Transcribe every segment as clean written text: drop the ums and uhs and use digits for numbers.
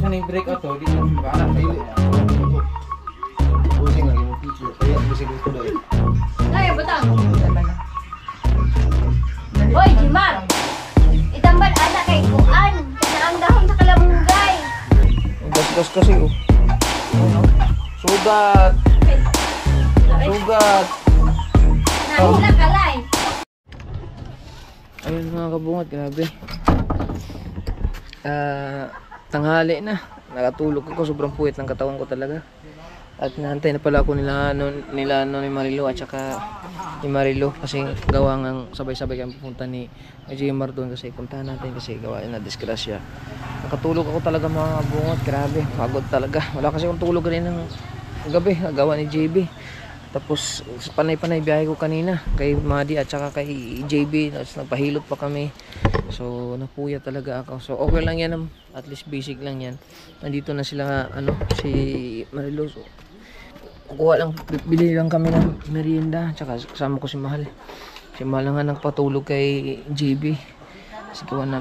sa nang break out to, di na baka na ili. Busing lagi mo picture. Kaya busing ito daw. Ay, butang. Hoy, Jimar. Itambal anak kay Kuan. Kasi ang dahon sa kalamunggay. Ang gas-gas kasi oh. Sugat. Sugat. Nahila kalay. Ayun mga kabungot, grabe. Tanghali na. Nakatulog ako, sobrang puwit ng katawan ko talaga. At nahantay na pala ako nila ni Marilo at saka ni Marilo kasi gawa ng sabay-sabay kami pupunta ni Jimar doon kasi puntahan natin kasi gawa na disgrasya. Nakatulog ako talaga mga bungot, grabe, pagod talaga. Wala kasi akong tulog rin ng gabi, gawa ni JB. Tapos panay-panay biyahe ko kanina kay Madi at saka kay JB, tapos nagpahilot pa kami. So napuya talaga ako. So okay lang yan, at least basic lang yan. Nandito na sila si Marilo. So, kukuha lang, bili lang kami ng merienda. Tsaka kasama ko si Mahal. Si Mahal nga nagpatulog kay JB. Kasi gawa na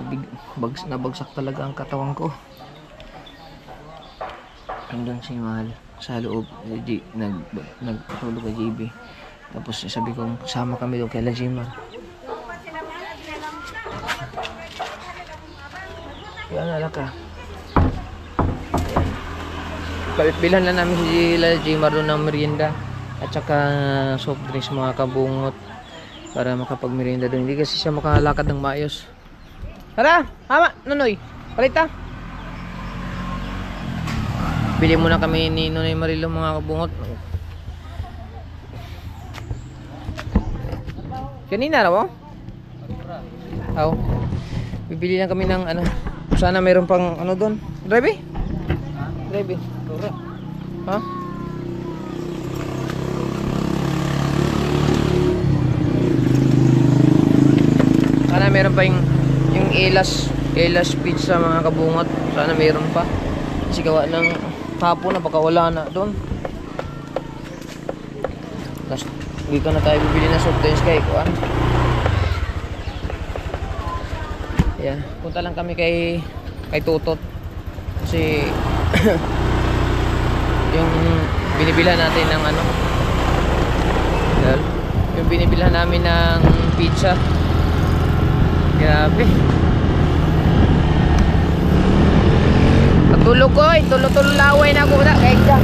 nabagsak talaga ang katawan ko. Hanggang si Mahal sa loob nagpatulog kay JB. Tapos sabi ko sama kami doon kay Lajimar. Yan alaka. Bilhan lang namin si Jimar doon ng merienda at saka soft drinks mga kabungot para makapag-merienda doon. Hindi kasi siya makalakad ng maayos. Tara! Hama! Nonoy! Palita! Bili muna kami ni Nonoy Marilo mga kabungot. Kanina raw? Oh? Bibili lang kami ng sana mayroon pang doon. Drive? Drive. Ha? Sana meron pa yung Elas pizza mga kabungot. Sana meron pa. Kasi gawa ng hapon na baka wala na doon. Tapos dito na tayo bibili ng soft drinks kay Kuan. Yeah, punta lang kami kay Tutot. Kasi yung binibilhan natin ng yung binibilhan namin ng pizza, grabe patulog ko tulog laway na ako na kaya dyan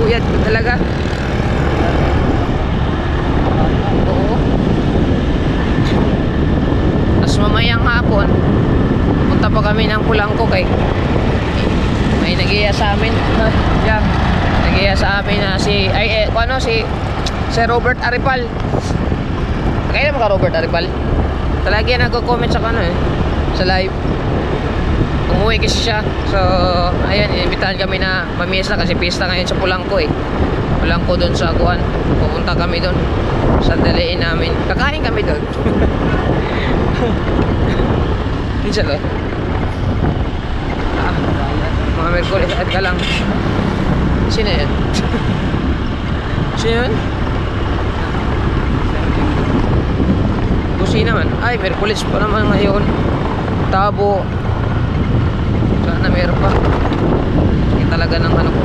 uyad ko talaga. Oo, tapos mamayang hapon punta pa kami ng Pulangko kay may nag-iya sa amin. Yeah. Nag-iya sa amin na si Robert Aripal. Kaya naman ka Robert Aripal? Talagi yan nagko-comment sa sa live. Umuwi kasi siya. So ayan, inimbitahan kami na mamiyesta kasi pista ngayon sa Pulangko Pulangko doon sa Guan. Pupunta kami doon. Sandaliin namin. Kakain kami doon. Isa to. Mga Merkulis at ka lang. Sino yan? Sino yun? Busi naman. Ay, Merkulis pa naman ngayon. Tabo. Sana meron pa. Hindi talaga ng ko.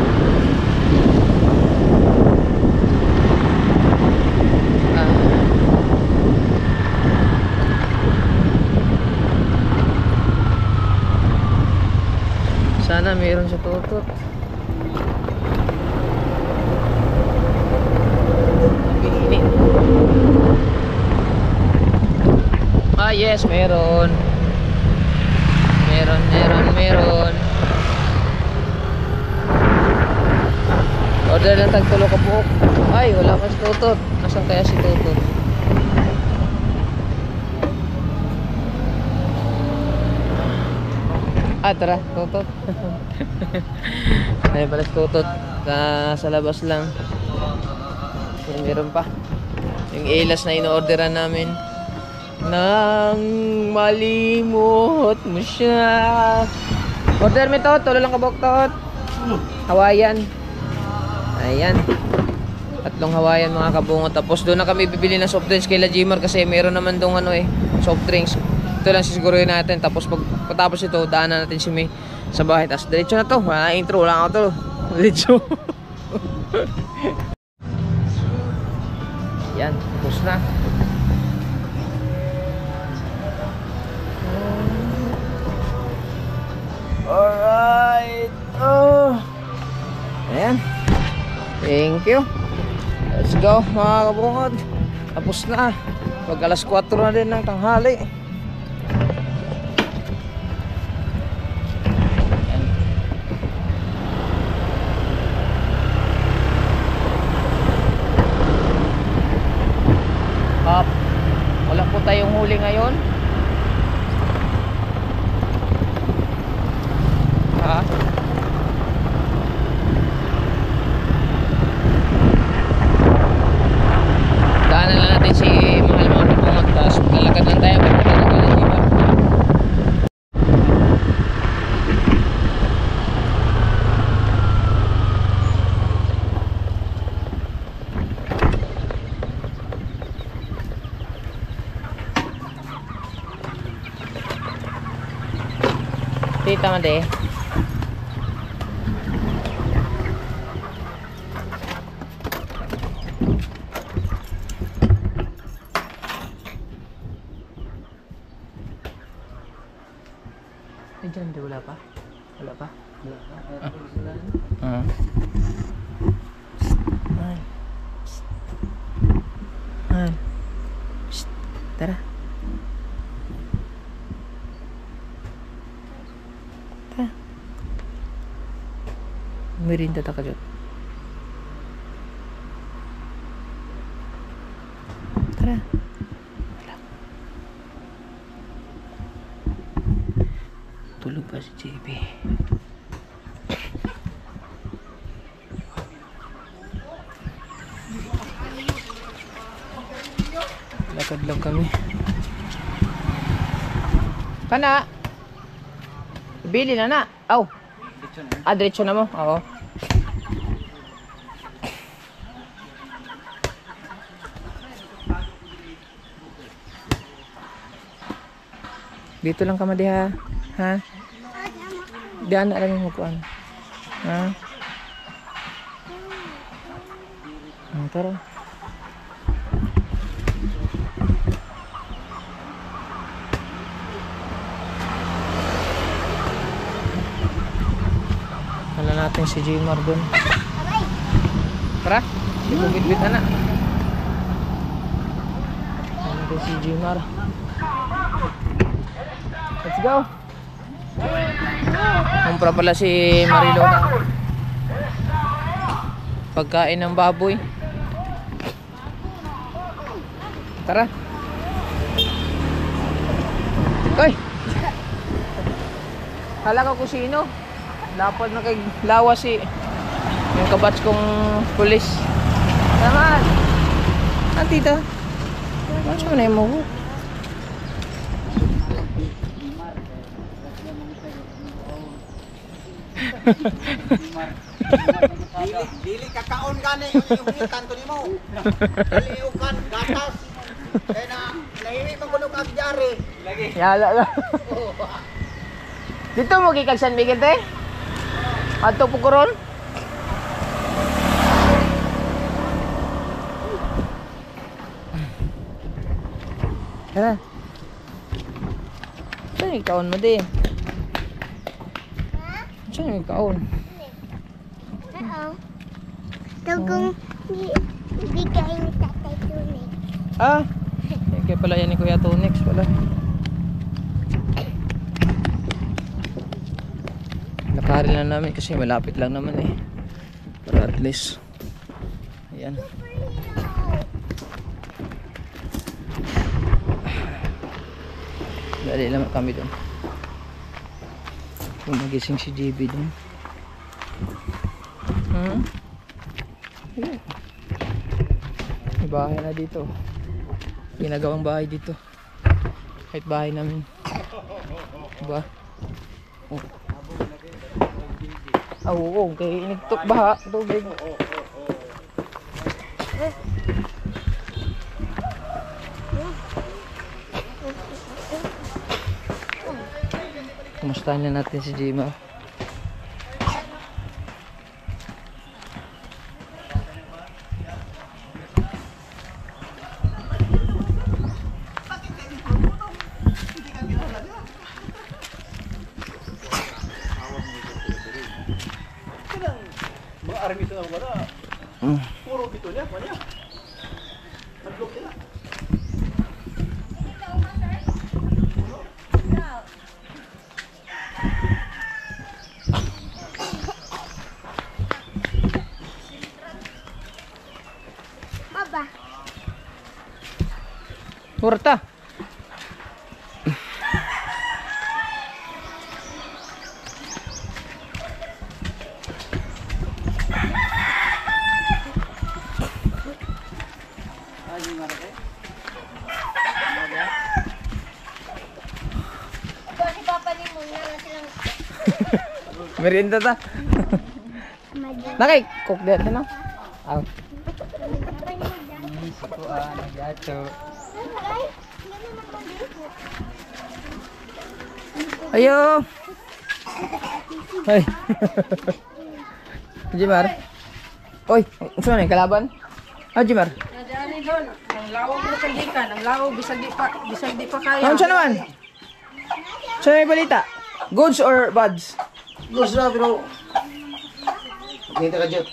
Sana meron sa Tutot. Pinit. Yes, meron. Meron. Order ng tagtulo ka buhok. Ay, wala pa si Tutot. Nasaan kaya si Tutot? Tara, Tutot. Ay, pala si Tutot. Sa labas lang. Meron pa. Yung Elas na ino-orderan namin. Nang malimot mo siya. Order mo to, tulo lang kabok tot. Hawaiian. Ayan. Tatlong Hawaiian mga kabungot. Tapos doon na kami bibili ng soft drinks kay Lajimar kasi meron naman doon soft drinks. Ito lang sisiguruhin natin. Tapos pagkatapos ito, daanan natin si May sa bahay. Tapos diretso na to. Wala intro lang ako to. Diretso. Yan, tapos na. Alright. Oh. Ayan. Thank you. Let's go mga kabungod. Tapos na. Pag alas 4 na din ng tanghali. Ayan. Wala po tayong huli ngayon. Ha? Daanan lang natin si mahal mga kabungod. Tapos lalakad lang tayo pagpunta ng Kalitiba. Tita mande. Diyan, wala pa? Wala pa? Wala pa. Ay. Ay. Psst. Tara. Tara. Merinda ta ka dyan. Tara. Tulog pa si JB. Lakad lang kami. Kana. Bili na na. Aw. Diretso na mo. Oo. Dito lang ka madiha. Ha? Diyan na lang yung kuan. Ha? Tara. Hala natin si Jmar dun. Tara. Si bubit-bit na. Hala natin si Jmar. Let's go. Kumpra pala si Marilo na pagkain ng baboy. Tara. Koy. Hala ka kusino. Lapad na kay lawa si yung kabats kong pulis. Naman. Tita. Ano na mo? Dili kakaon gani yung hitan to nimo. Dili ukan gatas. Kaya na nahimi man kuno kag jari. Lagi. Yala lang. Dito mo kay kag San Miguel te? Adto po koron. Tara. Saan yung kaon mo din? Saan yung kaon? Oo. Tugong bigay ni Tatay Tunik. Ah, kaya pala yan ni Kuya Tonix pala. Nakari lang namin kasi malapit lang naman eh. Para at least. Ayan. Dali lang kami doon. Kung magising si JB doon. Ayan. May bahay na dito. Ginagawang bahay dito. Kahit bahay namin. Diba? Oh. Ah, oo. Kaya inigtok baha. Tubig. Kamustahin na natin si Jima. Baba. Hurta. Ito si Papa ni Muna na silang Merienda ta. Nakay, cook din na. Aw. Ayo. Ay. Jimar. Oy, unsa man kalaban? Ah, Jimar. Nadali doon. Ang lawa mo kandikan. Ang lawa bisag di pa kaya. Unsa naman? Sa may balita? Goods or bads? Gusto na, pero... Kita ka, Jot.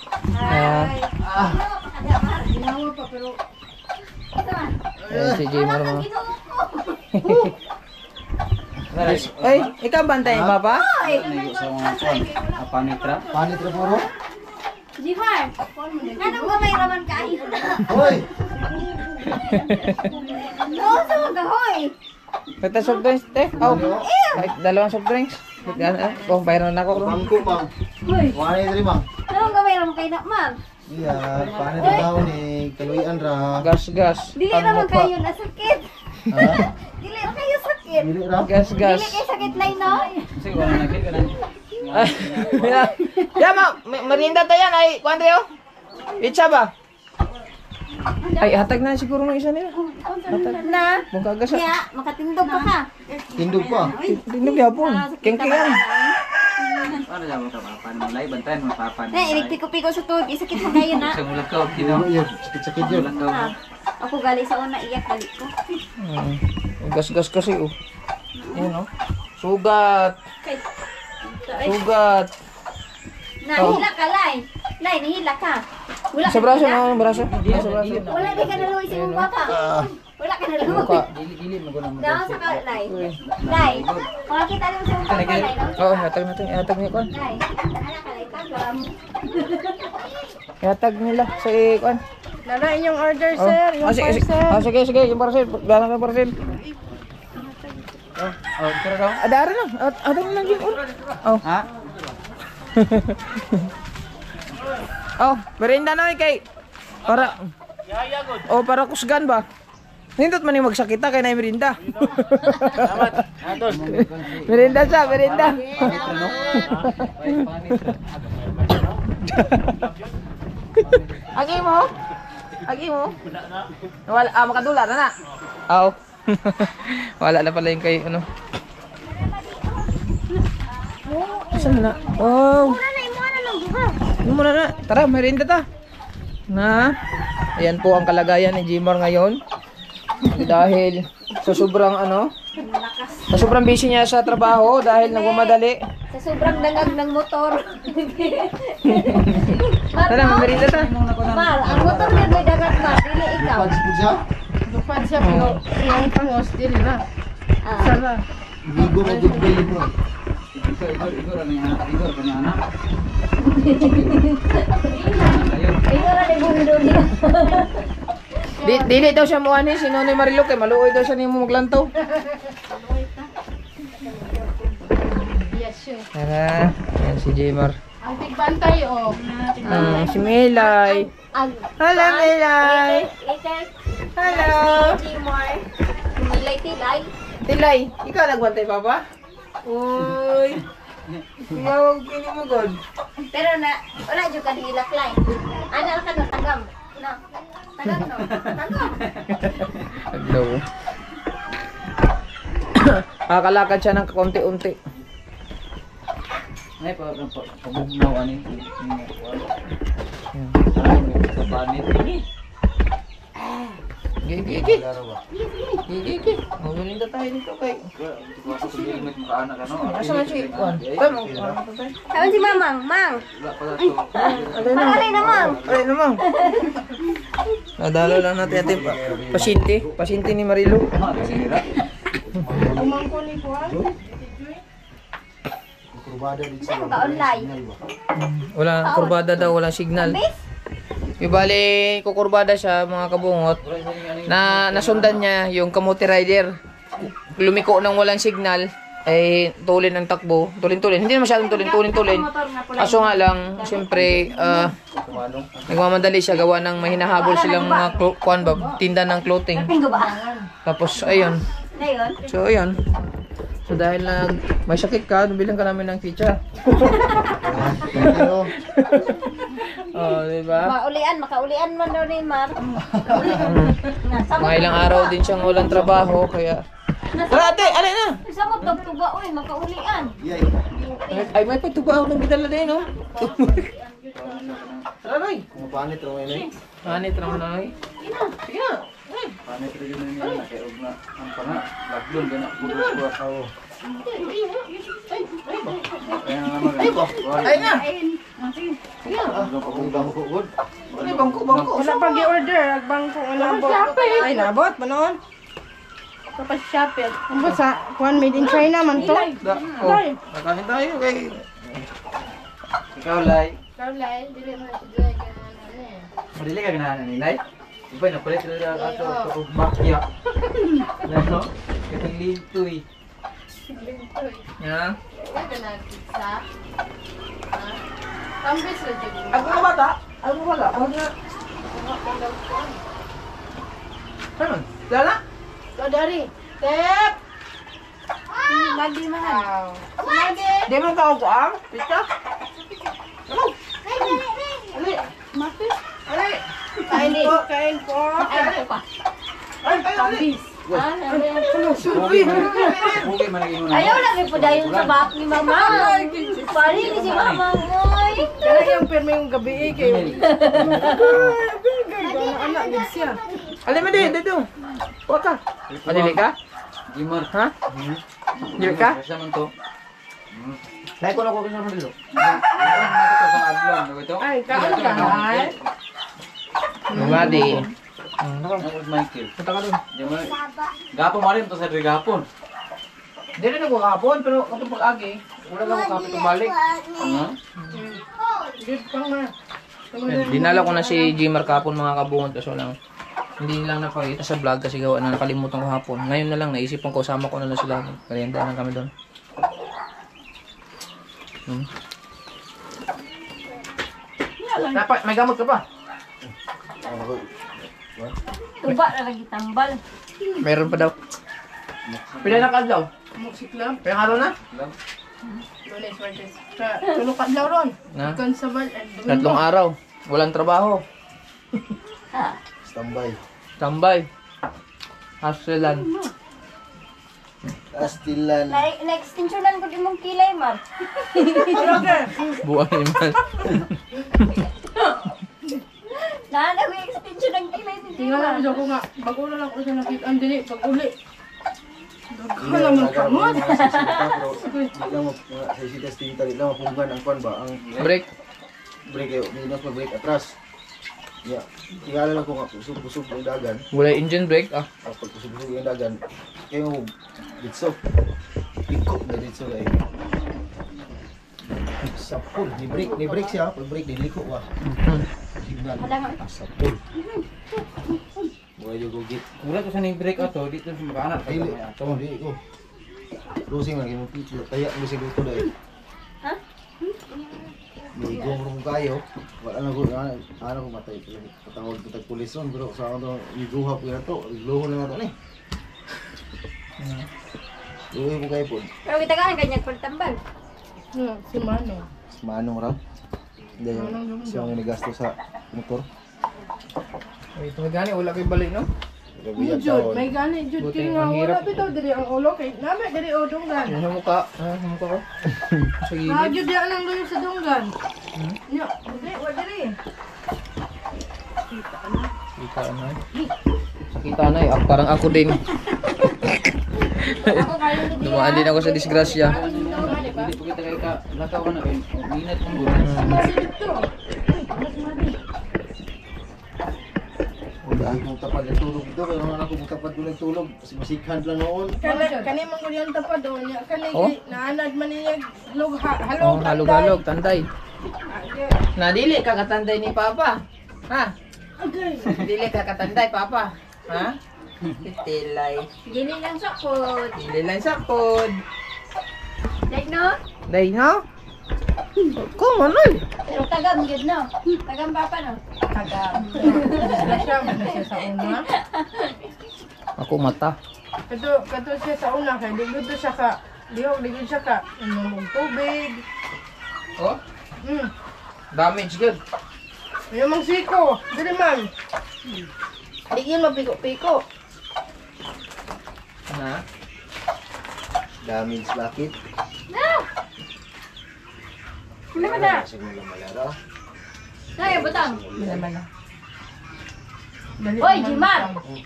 Ginawa pa pero Ayan si Jimar mo. Ay, ikaw bantay ni Papa? Naigo sa mga kwan. Panitra. Panitra puro? Jimar, anong gamay raman kayo? Hoy! Oo, sa magahoy. Kata soft drinks, te? Oh, kahit dalawang soft drinks. Oh, bayaran na ako. Pangko, mang. Wanay diri, mang. Anong gamay raman kayo na, ma'am? Iya, panitra daw ni kaluyan ra. Gas, gas. Dili naman kayo na sakit. Ha? Dili na kayo sakit. Dili ra. Gas, gas. Dili kayo sakit na no? Ay, ya, merienda tayo yan. Ay, kuhan tayo? Pizza ba? Ay, hatag na siguro ng isa nila. Na. Mong kagas. Kaya, makatindog pa ka. Tindog pa. Tindog yapon. Kengkengan. Na, inig-piko-piko sa tuhod. Isakit mo kayo na. Dilo yun. Sakit-sakit yun. Ha. Ako gali sa una, iyak gali ko. Gas-gas kasi, oh. Yun, oh. Sugat. Sugat. Na, hila ka, Lai. Lai, nahila ka. Wala Sa ka braso, hila. no? Braso. Sa braso. Wala di ka naluwi sa mong bata. Wala ka naluwi. Mukha. Daon sa ka, Lai. Lai, kung kita naman sa mong bata, Lai. Oo, hatag natin. Hatag niya, kuhan. Lai, anak ka, Lai. Tagam. Hatag nila sa kuhan. nalain yung order Oh. sir, yung Sige, sige. parcel. Sige, sige. Yung parcel. Dala ng parcel. Ada na. Ada na lang. Oh. Ha? Oh, merienda na kay. Para oh, para kusgan ba? Nindot man yung magsakita kay na merienda. Merienda siya, merienda. Agi mo? Agi mo? Wala, makadula na na. Aw. Wala na pala yung kay ano. Saan na? Wow. Wala na, imo na lang buka. Ano muna na? Tara, merienda ta. Na. Ayan po ang kalagayan ni Jimar ngayon. Dahil sa sobrang ano, sa sobrang busy niya sa trabaho dahil nagmamadali. Sa sobrang dangag ng motor. Tara, merienda ta. Mal, ang motor niya may dagat ba? Dili ikaw. Pansi siya? Lupad siya pero yung pangos dili na. Ah. Sala. Bigo mo gugbil mo. Ikaw na ni bundo niya. Dili daw siya mo ani si Nonoy Marilo kay maluoy daw siya nimo maglantaw. Yes sir. Tara, ayan si Jimar. Ang tigbantay oh. Si Melay. Ag. Hello, Melay. Later. Hello. Jimar. Tilay. Tilay, ikaw nagbantay papa? Uy. Ikaw kini mo god. Pero na, wala dyan ka nilak line. Ano ka no, tagam. No. Tagam no. Tagam. Aglaw. Kakalakad siya ng kaunti-unti. Ngay pabugnaw ani. Yan. Sa banit. Gigi. Gigi. Magaling na tayo dito kay. Asa man si Juan? Tama. Sabi si Mamang, Mang. Alay na, Mang. Ay naman. Nadalo lang natin ating pasyente ni Marilo. Umangko ni Juan. Ka-online. Walang kurbada daw, walang signal. Ibali, kukurbada siya mga kabungot. Na nasundan niya yung kamote rider. Lumiko nang walang signal. Ay tulin ng takbo. Tulin-tulin. Hindi na masyadong tulin-tulin. Kaso nga lang, siyempre, nagmamadali siya gawa ng mahinahabol silang mga tinda ng clothing. Pinggo ba? Tapos, ayun. Ngayon? So, ayun. So, dahil may sakit ka, bilang ka namin ng pizza. Oh, diba? Makaulian man daw ni Mar. Mga ilang araw din siyang walang trabaho, kaya... Tara, ate! Alay na! Samot nagtuba, uy, makaulian. Ay, may pagtuba ako ng bidala din, no? Tara, Nay! Panit raw yun eh. Anit naman, Nay. Sige na! Panit rin yun na kaya og na ang pana laglon gana budos ko asawo. Kaya naman. Ay na! Bangko. Ay, bangko! Wala pa gi-order. Agbang ko nabot. Ay, nabot. Manoon. Kapag Shopee. Ang sa Juan made in China man to. Nakain tayo kay... Ikaw lay. Carlay, dili mo sigay Madili ka ganahan ni lay. Iba na pala sila ato to bakya. Ano? Itong lintoy. Ya? Tambis lang dyan. Ako na bata? Ako wala. Ako na... Ano? Lala? Dari. Tep. Lagi mahal. Di mo ka ako ang? Pizza? Ali! Mati. Ali! Kain po. Kain po. Ay, pa. Ay! Ali! Bugi man lagi mo na. Ayaw lagi po dahil sa bak ni Mama. Pari ni si Mama, oy. Kaya yung pirma yung gabi eh. Kayo. Anak din siya. Ali mo din! Dito! Huwag ka! Madili ka? Gimar. Ha? Dili ka? Kasi man to. Dahil ko na ko kasama dito. Ito sa adlon, ito. Ay, kain ka na. Mabadi. Ako Michael. Punta ka dun. Gimar. Gapon man rin to sa gapon. Hindi rin ako kahapon, pero kung pag-agi, wala lang ako kapit balik. Ano? Good pang na. Dinala ko na si Jimar kahapon mga kabungod, kaso lang hindi lang napakita sa vlog kasi gawa na nakalimutan ko hapon. Ngayon na lang naisipan ko, sama ko na lang sila. Merienda lang kami doon. Dapat, may gamot ka pa? Tuba na lagi tambal. Meron pa daw. Pila na kadlaw? Muksiklam. Kaya araw na? Lunes, Martes. Tulog ka daw ron. Na? Consabal and Tatlong araw. Walang trabaho. Standby. Tambay. Hustlean. Astilan. Na-extensionan ko din mong kilay, Mar. Buwan iman. Nana ko extension ng kilay ni tingnan Jimar. lang ko nga. Bago na lang ko siya nakita. Ang dili. Pag-uli. Daghan naman kamot. Di lang mo sa isitas tinta, di lang mapunggan ang kwan ba ang Break. break kayo, minus pa break atras. Ya, tingala lang ko nga kusog-kusog yung dagan. Wala engine brake. Ah. Pag kusog-kusog yung dagan, kayo mo ditso. Ikot na ditso kayo. Sapul, ni break siya, pag break diliko wa. Signal. Sapul. Buhay yung gugit. Mula ko sa ning break ato dito sa makanak. Ay, ito, di ko. Losing lagi mo pizza, kaya mo siguro to dahil. Ha? Ligo mo kayo, wala na ko, ano ko matay, patawag ko tag-pulis ron, pero sa ano, iguhap ko na to, igluho na to ni. Luhoy mo kayo po. Pero kita ka ang kanyang pagtambal. Si Mano. Manong raw. Hindi yung siya ang nigasto sa motor. Ito gani, wala kayo balik, no? Gabiyag Jud, taon. may gani jud Buti, kini nga ang hirap. wala bitaw diri ang ulo kay nabe diri o dunggan. Sa mukha. Sa mukha ko. Sa Na gilid. jud ya nang luyo sa dunggan. Nya, dili wa diri. Kita na. Sakita na eh. Parang ako din. Ako kayo din. Dumaan din ako sa disgrasya. Hindi po kita kayo ka. Lakaw ka na. Minat kong bulan. Dahil kung tapad na tulog dito, kaya naman ako kung tapad doon nagtulog. Kasi masikhan lang noon. Kani man gud yung tapad o nya kani Oh? naanad man niya halog Oh, halog. halog-halog. Tanday. Nadili ka katanday ni Papa. Ha? Dili ka katanday, Papa. Ha? Titilay. Dili lang sakot. Dili lang sakod. Like no? Day, no? Kung ano eh. Pero tagam yun no? Tagam papa no? Tagam. Disgrasya man siya sa una. Ako mata. Kato siya sa una kay ligod to siya ka ligod siya ka inom og tubig. Oh, Mm. damage good. Yung mang siko, dili man. Di yun mapiko-piko. Ha? Damage bakit? Ano ba na? Kasi mo lang malaro. Ay, butang. Di naman na. Dali Oy, naman Jimar. butang.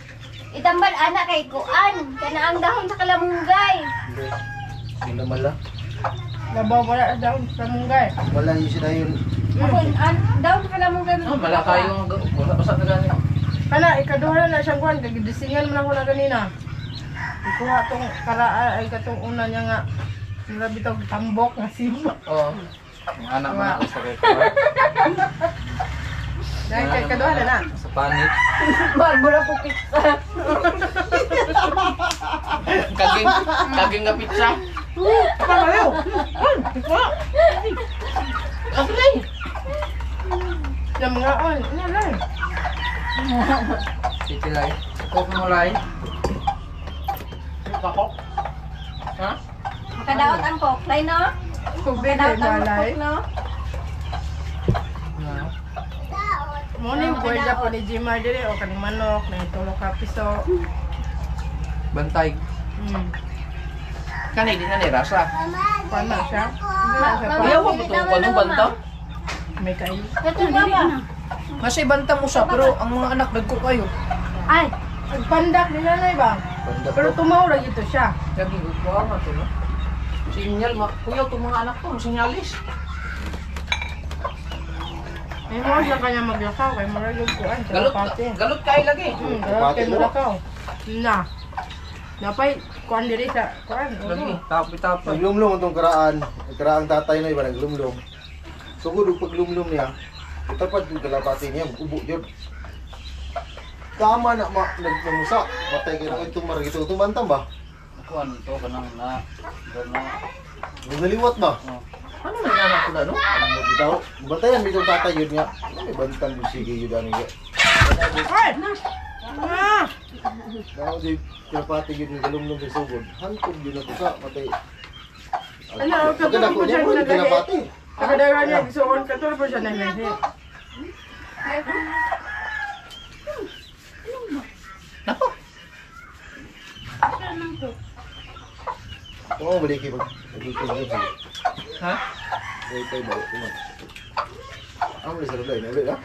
Itambal anak kay Kuan. Kana ang dahon sa kalamunggay. Hindi na mala. Labaw wala daw sa munggay. Wala yun siya yun. Ako, dahon sa kalamunggay. Oh, wala kayong basa na gani. Kana ikaduha na siyang kuan kay gidisingan man ako na ganina. Ikuha tong karaa ay katong una niya nga. Grabe tong tambok nga simo. Oh. Ang anak mo na sa kayo. Dahil kay kaduha na na. Sa panit. Barbara po pizza. Kaging nga pizza. Apa kayo? Aglay. Yung mga on, ano lang. Titilay. Kok mo lay. Kakok. Ha? Makadaot ang koklay no? Tubig ay Makadaot ang balay. kok no? Mo ni pwede po ni Jimar diri o kaning manok, na tulo ka piso. Bantay. Kanay din na ni rasa. Kuan na siya. Kuya, wag mo itong anong banta? May kayo. Ito baba. Kasi banta mo siya, pero ang mga anak nagko kayo. Ay, Pandak nila na ba? Banda Pero to. tumawag ito siya. Lagi ko nga to, no? Sinyal, kuya, itong mga anak to, sinyalis. Ay mo siya kanya maglakaw kay maralog kuan sa Galot, pati. galot kayo lagi. Galot kay maglakaw. Na. Napay kuan diri sa kuan. Lagi, tapi-tapi. Naglumlum itong karaan. Ang karaang tatay na iba naglumlum. Sugod ang paglumlum niya. Itapad yung kalapati niya. Ubo yun. Tama na nagmamusa. Matay ka na itong maragito. Tumantang ba? Kuan to kanang na. Naliwat ba? Ano na yung anak ko na, no? Bitaw. Batayan may itong tatay yun nga. May bantan yung sige yun ano yun. Ay! Ah! Dahil di kalapati yun yung galumlum sa sugod. Hantog yun ang pusa. Matay. Ano, katulad Pagkadako po niya siya mo yung nagahi. kalapati. Nakadaga niya isuon katulad po siya nagahi. Nako. Oo, balik kayo. Balik kayo. Ha? Balik kayo balik. Tuman. Ang ulit sa rulay. Naulit ha?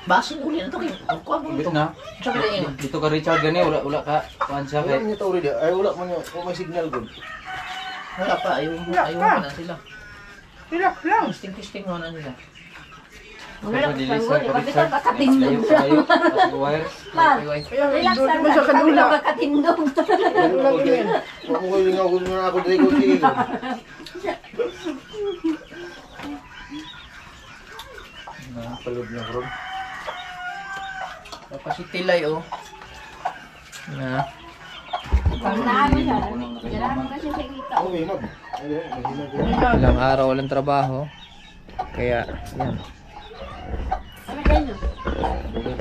Basin uli na to kayo. Ang kuha mo Bit ito. na. Siya ka na Dito ka Richard gani wala ka kuan siya Wala kay. niya tawari dia. Ay wala man niya. Kung may signal good. Wala pa, ayaw Wala mo pa. na sila. Relax lang. Testing-testing mo na nila. wala Pwede ka list sa ka wala Richard. ka katindog. Layo kayo. At wire. Man, Anyway, Kaya relax doon lang mo sa kadula. ka katindog. Kadula email. Huwag mo kayo nga ako na ako dahil ko sige ko. Palod na karon. Papa si Tilay, oh. Na. Paglaan mo siya. Diyan mo kasi siya kita. Oh, may mag. Ay, mahina ko. Ilang araw walang trabaho. Kaya, yan. Ano kayo?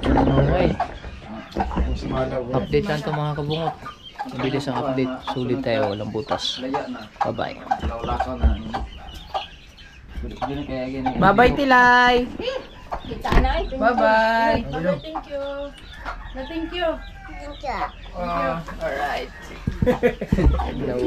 Okay. Mas mahalaw ko. Update lang to mga kabungot. Mabilis ang update. Sulit tayo, walang butas. Laya na. Bye-bye. Lawlakaw na. Gini kaya gini. Bye-bye, Tilay! Kita na ay. Bye-bye! Thank you. Thank you. Alright. No.